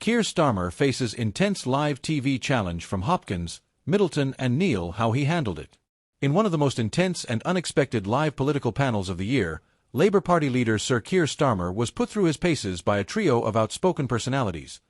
Keir Starmer faces intense live TV challenge from Hopkins, Middleton and Neil. How he handled it. In one of the most intense and unexpected live political panels of the year, Labour Party leader Sir Keir Starmer was put through his paces by a trio of outspoken personalities: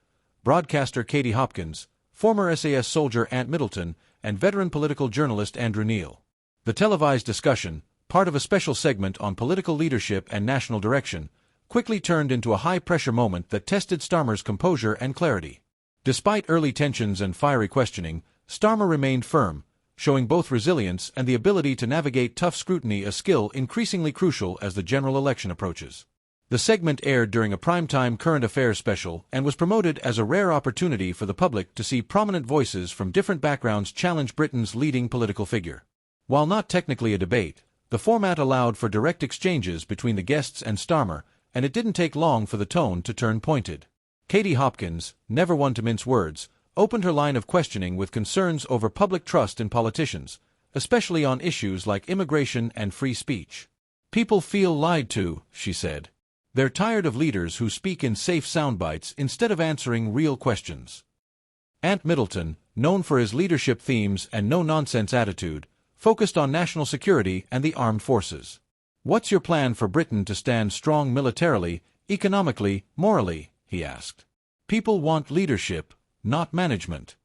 broadcaster Katie Hopkins, former SAS soldier Ant Middleton, and veteran political journalist Andrew Neil. The televised discussion, part of a special segment on political leadership and national direction, quickly turned into a high-pressure moment that tested Starmer's composure and clarity. Despite early tensions and fiery questioning, Starmer remained firm, showing both resilience and the ability to navigate tough scrutiny, a skill increasingly crucial as the general election approaches. The segment aired during a primetime current affairs special and was promoted as a rare opportunity for the public to see prominent voices from different backgrounds challenge Britain's leading political figure. While not technically a debate, the format allowed for direct exchanges between the guests and Starmer, and it didn't take long for the tone to turn pointed. Katie Hopkins, never one to mince words, opened her line of questioning with concerns over public trust in politicians, especially on issues like immigration and free speech. "People feel lied to," she said. "They're tired of leaders who speak in safe soundbites instead of answering real questions." Ant Middleton, known for his leadership themes and no-nonsense attitude, focused on national security and the armed forces. "What's your plan for Britain to stand strong militarily, economically, morally?" he asked. "People want leadership, not management."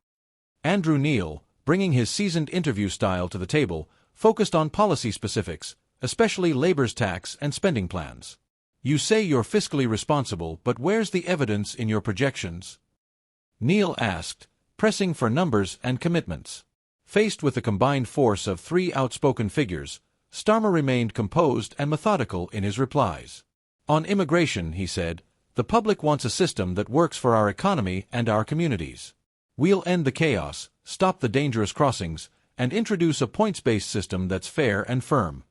Andrew Neil, bringing his seasoned interview style to the table, focused on policy specifics, especially Labour's tax and spending plans. "You say you're fiscally responsible, but where's the evidence in your projections?" Neil asked, pressing for numbers and commitments. Faced with the combined force of three outspoken figures, Starmer remained composed and methodical in his replies. "On immigration," he said, "the public wants a system that works for our economy and our communities. We'll end the chaos, stop the dangerous crossings, and introduce a points-based system that's fair and firm."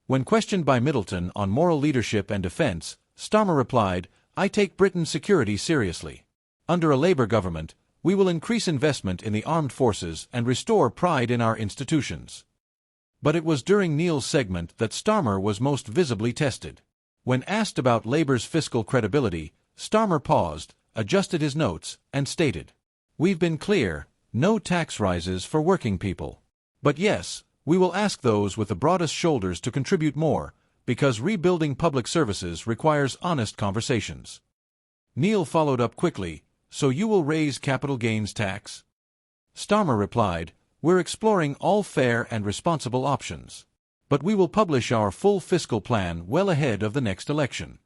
When questioned by Middleton on moral leadership and defence, Starmer replied, "I take Britain's security seriously. Under a Labour government, we will increase investment in the armed forces and restore pride in our institutions." But it was during Neil's segment that Starmer was most visibly tested. When asked about Labour's fiscal credibility, Starmer paused, adjusted his notes, and stated, "We've been clear, no tax rises for working people. But yes, we will ask those with the broadest shoulders to contribute more, because rebuilding public services requires honest conversations." Neil followed up quickly, "So you will raise capital gains tax?" Starmer replied, "We're exploring all fair and responsible options. But we will publish our full fiscal plan well ahead of the next election."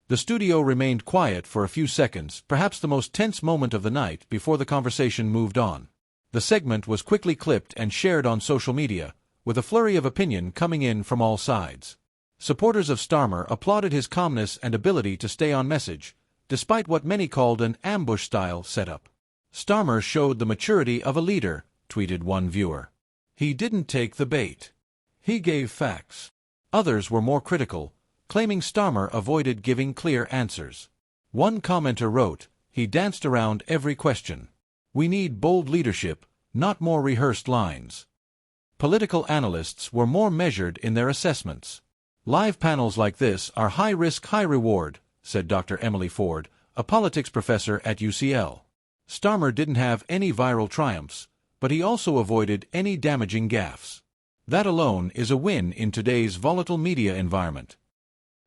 The studio remained quiet for a few seconds, perhaps the most tense moment of the night, before the conversation moved on. The segment was quickly clipped and shared on social media, with a flurry of opinion coming in from all sides. Supporters of Starmer applauded his calmness and ability to stay on message, despite what many called an ambush-style setup. "Starmer showed the maturity of a leader," tweeted one viewer. "He didn't take the bait. He gave facts." Others were more critical, claiming Starmer avoided giving clear answers. One commenter wrote, "He danced around every question. We need bold leadership, not more rehearsed lines." Political analysts were more measured in their assessments. "Live panels like this are high risk, high reward," said Dr. Emily Ford, a politics professor at UCL. "Starmer didn't have any viral triumphs, but he also avoided any damaging gaffes. That alone is a win in today's volatile media environment."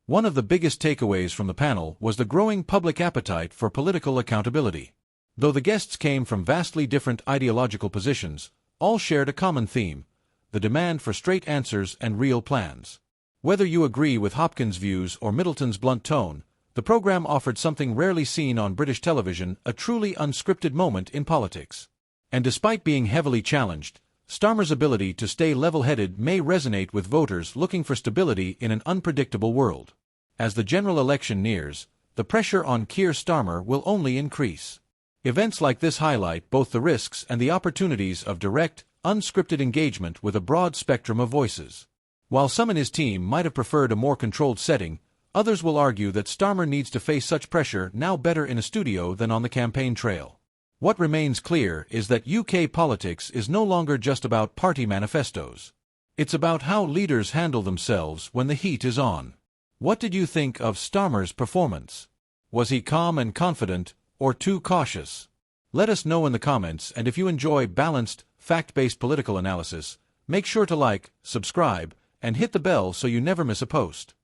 One of the biggest takeaways from the panel was the growing public appetite for political accountability. Though the guests came from vastly different ideological positions, all shared a common theme: the demand for straight answers and real plans. Whether you agree with Hopkins' views or Middleton's blunt tone, the program offered something rarely seen on British television, a truly unscripted moment in politics. And despite being heavily challenged, Starmer's ability to stay level-headed may resonate with voters looking for stability in an unpredictable world. As the general election nears, the pressure on Keir Starmer will only increase. Events like this highlight both the risks and the opportunities of direct, unscripted engagement with a broad spectrum of voices. While some in his team might have preferred a more controlled setting, others will argue that Starmer needs to face such pressure now better in a studio than on the campaign trail. What remains clear is that UK politics is no longer just about party manifestos. It's about how leaders handle themselves when the heat is on. What did you think of Starmer's performance? Was he calm and confident, or too cautious? Let us know in the comments, and if you enjoy balanced, fact-based political analysis, make sure to like, subscribe, and hit the bell so you never miss a post.